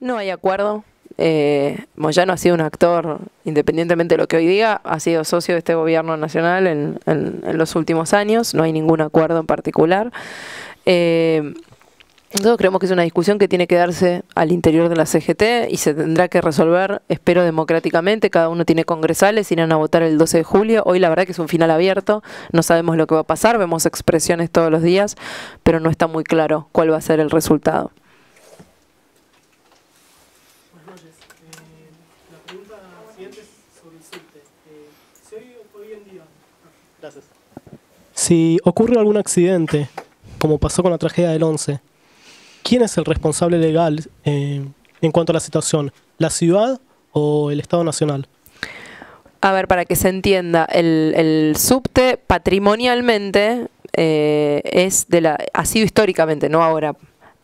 No hay acuerdo. Moyano ha sido un actor, independientemente de lo que hoy diga, ha sido socio de este gobierno nacional en los últimos años. No hay ningún acuerdo en particular. Nosotros creemos que es una discusión que tiene que darse al interior de la CGT y se tendrá que resolver, espero, democráticamente. Cada uno tiene congresales, irán a votar el 12 de julio. Hoy la verdad que es un final abierto, no sabemos lo que va a pasar, vemos expresiones todos los días, pero no está muy claro cuál va a ser el resultado. Buenas noches. La pregunta siguiente es sobre el subte. Si hoy en día... Gracias. Si ocurre algún accidente, como pasó con la tragedia del 11, ¿quién es el responsable legal en cuanto a la situación? ¿La ciudad o el Estado Nacional? A ver, para que se entienda, el subte patrimonialmente ha sido históricamente, no ahora,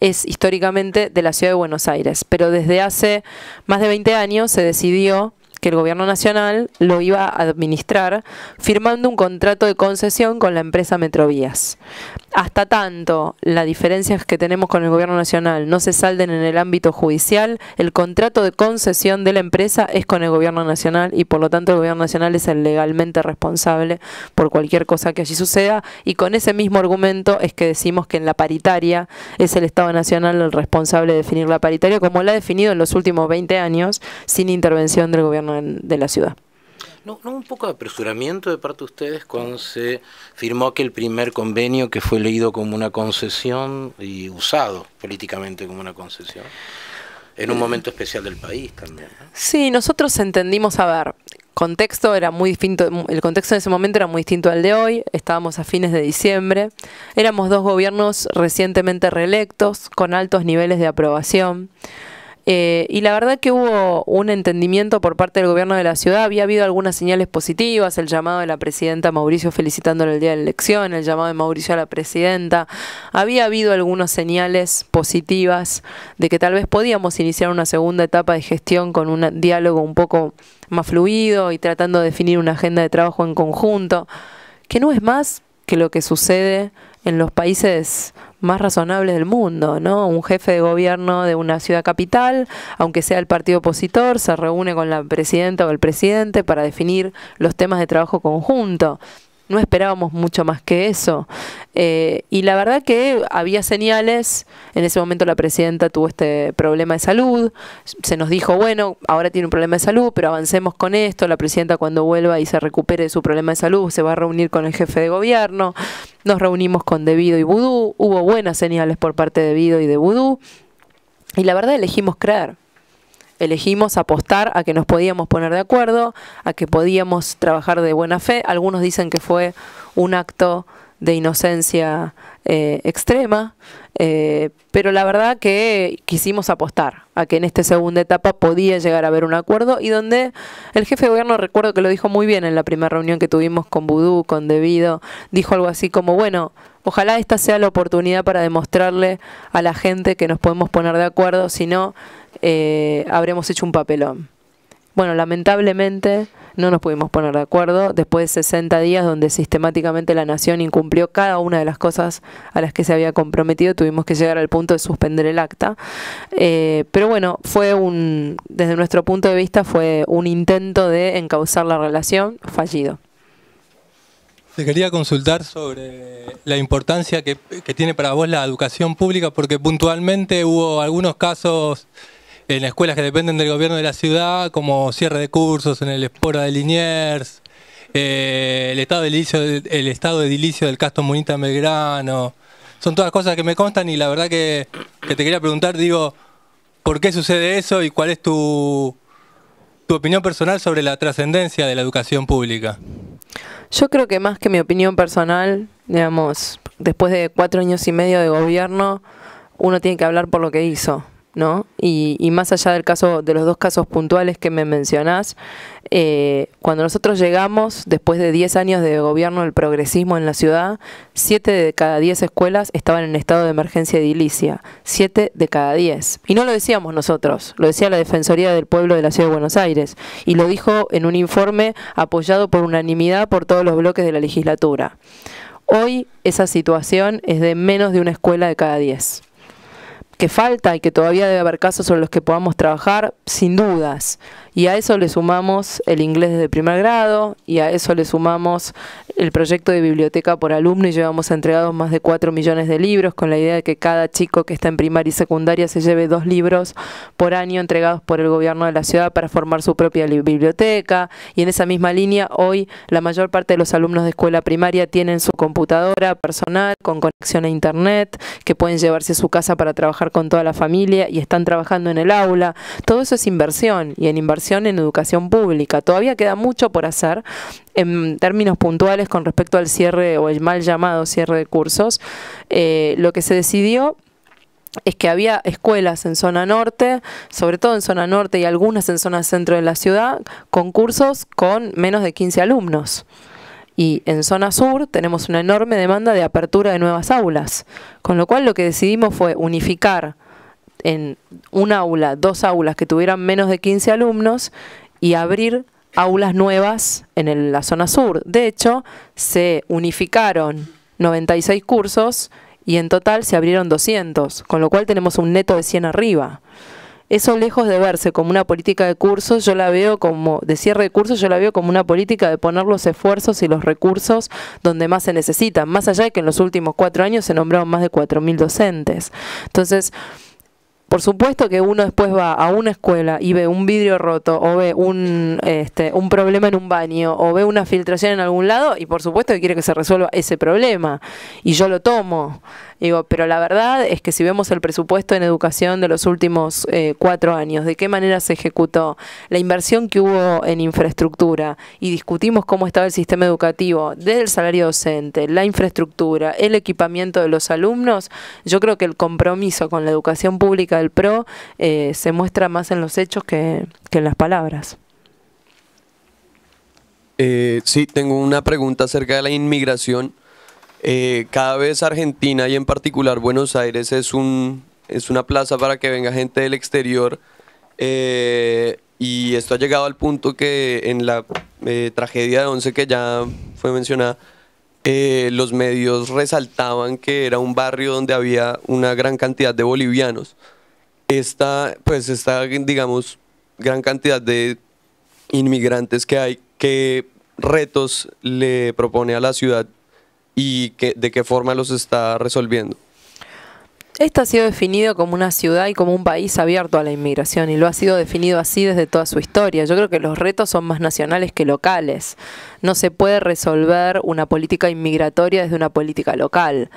es históricamente de la Ciudad de Buenos Aires, pero desde hace más de 20 años se decidió que el gobierno nacional lo iba a administrar firmando un contrato de concesión con la empresa Metrovías. Hasta tanto las diferencias que tenemos con el gobierno nacional no se salden en el ámbito judicial, el contrato de concesión de la empresa es con el gobierno nacional y por lo tanto el gobierno nacional es el legalmente responsable por cualquier cosa que allí suceda, y con ese mismo argumento es que decimos que en la paritaria es el Estado Nacional el responsable de definir la paritaria como la ha definido en los últimos 20 años sin intervención del gobierno de la ciudad. ¿No un poco de apresuramiento de parte de ustedes cuando se firmó aquel primer convenio que fue leído como una concesión y usado políticamente como una concesión? En un momento especial del país también, ¿no? Sí, nosotros entendimos, a ver, contexto era muy distinto, el contexto en ese momento era muy distinto al de hoy, estábamos a fines de diciembre, éramos dos gobiernos recientemente reelectos, con altos niveles de aprobación. Y la verdad que hubo un entendimiento por parte del gobierno de la ciudad, había habido algunas señales positivas, el llamado de la presidenta Mauricio felicitándole el día de la elección, el llamado de Mauricio a la presidenta, había habido algunas señales positivas de que tal vez podíamos iniciar una segunda etapa de gestión con un diálogo un poco más fluido y tratando de definir una agenda de trabajo en conjunto, que no es más que lo que sucede en los países más razonables del mundo, ¿no? Un jefe de gobierno de una ciudad capital, aunque sea el partido opositor, se reúne con la presidenta o el presidente para definir los temas de trabajo conjunto. No esperábamos mucho más que eso. Y la verdad que había señales, en ese momento la presidenta tuvo este problema de salud, se nos dijo, bueno, ahora tiene un problema de salud, pero avancemos con esto, la presidenta cuando vuelva y se recupere de su problema de salud se va a reunir con el jefe de gobierno, nos reunimos con Devido y Vudú, hubo buenas señales por parte de Devido y de Vudú, y la verdad elegimos creer. Elegimos apostar a que nos podíamos poner de acuerdo, a que podíamos trabajar de buena fe. Algunos dicen que fue un acto de inocencia extrema, pero la verdad que quisimos apostar a que en esta segunda etapa podía llegar a haber un acuerdo, y donde el jefe de gobierno, recuerdo que lo dijo muy bien en la primera reunión que tuvimos con Vudú, con Devido, dijo algo así como, bueno, ojalá esta sea la oportunidad para demostrarle a la gente que nos podemos poner de acuerdo, si no, habremos hecho un papelón. Bueno, lamentablemente no nos pudimos poner de acuerdo después de 60 días donde sistemáticamente la nación incumplió cada una de las cosas a las que se había comprometido. Tuvimos que llegar al punto de suspender el acta. Pero bueno, desde nuestro punto de vista fue un intento de encauzar la relación fallido. Te quería consultar sobre la importancia que tiene para vos la educación pública, porque puntualmente hubo algunos casos en escuelas que dependen del gobierno de la ciudad, como cierre de cursos en el Espora de Liniers, el estado de edilicio del Casto Munita en Belgrano. Son todas cosas que me constan y la verdad que te quería preguntar, digo, ¿por qué sucede eso y cuál es tu opinión personal sobre la trascendencia de la educación pública? Yo creo que más que mi opinión personal, digamos, después de 4 años y medio de gobierno, uno tiene que hablar por lo que hizo, ¿no? Y más allá del caso, de los dos casos puntuales que me mencionás, cuando nosotros llegamos, después de 10 años de gobierno del progresismo en la ciudad, 7 de cada 10 escuelas estaban en estado de emergencia edilicia, 7 de cada 10. Y no lo decíamos nosotros, lo decía la Defensoría del Pueblo de la Ciudad de Buenos Aires, y lo dijo en un informe apoyado por unanimidad por todos los bloques de la legislatura. Hoy esa situación es de menos de una escuela de cada 10. que falta y que todavía debe haber casos sobre los que podamos trabajar, sin dudas. Y a eso le sumamos el inglés desde primer grado, y a eso le sumamos el proyecto de biblioteca por alumno, y llevamos entregados más de 4 millones de libros, con la idea de que cada chico que está en primaria y secundaria se lleve 2 libros por año entregados por el gobierno de la ciudad para formar su propia biblioteca. Y en esa misma línea, hoy la mayor parte de los alumnos de escuela primaria tienen su computadora personal con conexión a internet, que pueden llevarse a su casa para trabajar con toda la familia, y están trabajando en el aula. Todo eso es inversión, y en inversión en educación pública. Todavía queda mucho por hacer en términos puntuales con respecto al cierre o el mal llamado cierre de cursos. Lo que se decidió es que había escuelas en zona norte, sobre todo en zona norte y algunas en zona centro de la ciudad, con cursos con menos de 15 alumnos. Y en zona sur tenemos una enorme demanda de apertura de nuevas aulas, con lo cual lo que decidimos fue unificar en un aula, 2 aulas que tuvieran menos de 15 alumnos y abrir aulas nuevas en la zona sur. De hecho, se unificaron 96 cursos y en total se abrieron 200, con lo cual tenemos un neto de 100 arriba. Eso, lejos de verse como una política de cursos, yo la veo como, de cierre de cursos, yo la veo como una política de poner los esfuerzos y los recursos donde más se necesitan, más allá de que en los últimos 4 años se nombraron más de 4.000 docentes. Entonces, por supuesto que uno después va a una escuela y ve un vidrio roto, o ve un problema en un baño, o ve una filtración en algún lado, y por supuesto que quiere que se resuelva ese problema. Y yo lo tomo. Digo, pero la verdad es que si vemos el presupuesto en educación de los últimos 4 años, de qué manera se ejecutó, la inversión que hubo en infraestructura, y discutimos cómo estaba el sistema educativo, desde el salario docente, la infraestructura, el equipamiento de los alumnos, yo creo que el compromiso con la educación pública del PRO se muestra más en los hechos que en las palabras. Sí, tengo una pregunta acerca de la inmigración. Cada vez Argentina, y en particular Buenos Aires, es una plaza para que venga gente del exterior, y esto ha llegado al punto que en la tragedia de 11 que ya fue mencionada, los medios resaltaban que era un barrio donde había una gran cantidad de bolivianos. Esta, digamos, gran cantidad de inmigrantes que hay, ¿qué retos le propone a la ciudad y de qué forma los está resolviendo? Esto ha sido definido como una ciudad y como un país abierto a la inmigración, y lo ha sido definido así desde toda su historia. Yo creo que los retos son más nacionales que locales. No se puede resolver una política inmigratoria desde una política local.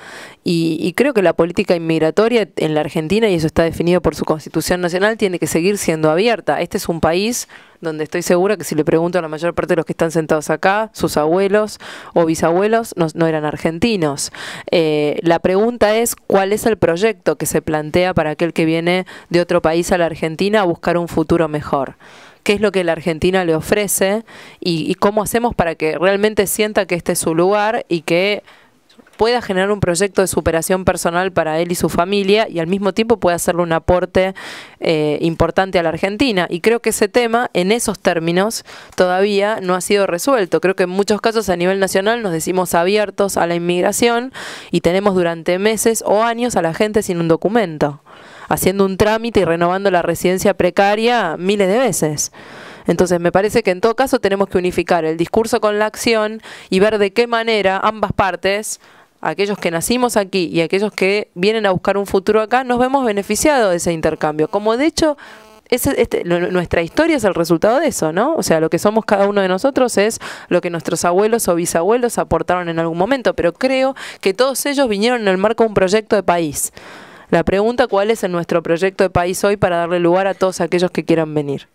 Y creo que la política inmigratoria en la Argentina, y eso está definido por su Constitución Nacional, tiene que seguir siendo abierta. Este es un país donde estoy segura que si le pregunto a la mayor parte de los que están sentados acá, sus abuelos o bisabuelos no eran argentinos. La pregunta es, ¿cuál es el proyecto que se plantea para aquel que viene de otro país a la Argentina a buscar un futuro mejor? ¿Qué es lo que la Argentina le ofrece? Y cómo hacemos para que realmente sienta que este es su lugar y que pueda generar un proyecto de superación personal para él y su familia, y al mismo tiempo pueda hacerle un aporte importante a la Argentina. Y creo que ese tema, en esos términos, todavía no ha sido resuelto. Creo que en muchos casos a nivel nacional nos decimos abiertos a la inmigración, y tenemos durante meses o años a la gente sin un documento, haciendo un trámite y renovando la residencia precaria miles de veces. Entonces me parece que en todo caso tenemos que unificar el discurso con la acción y ver de qué manera ambas partes, aquellos que nacimos aquí y aquellos que vienen a buscar un futuro acá, nos vemos beneficiados de ese intercambio. Como de hecho, nuestra historia es el resultado de eso, ¿no? O sea, lo que somos cada uno de nosotros es lo que nuestros abuelos o bisabuelos aportaron en algún momento, pero creo que todos ellos vinieron en el marco de un proyecto de país. La pregunta, ¿cuál es nuestro proyecto de país hoy para darle lugar a todos aquellos que quieran venir?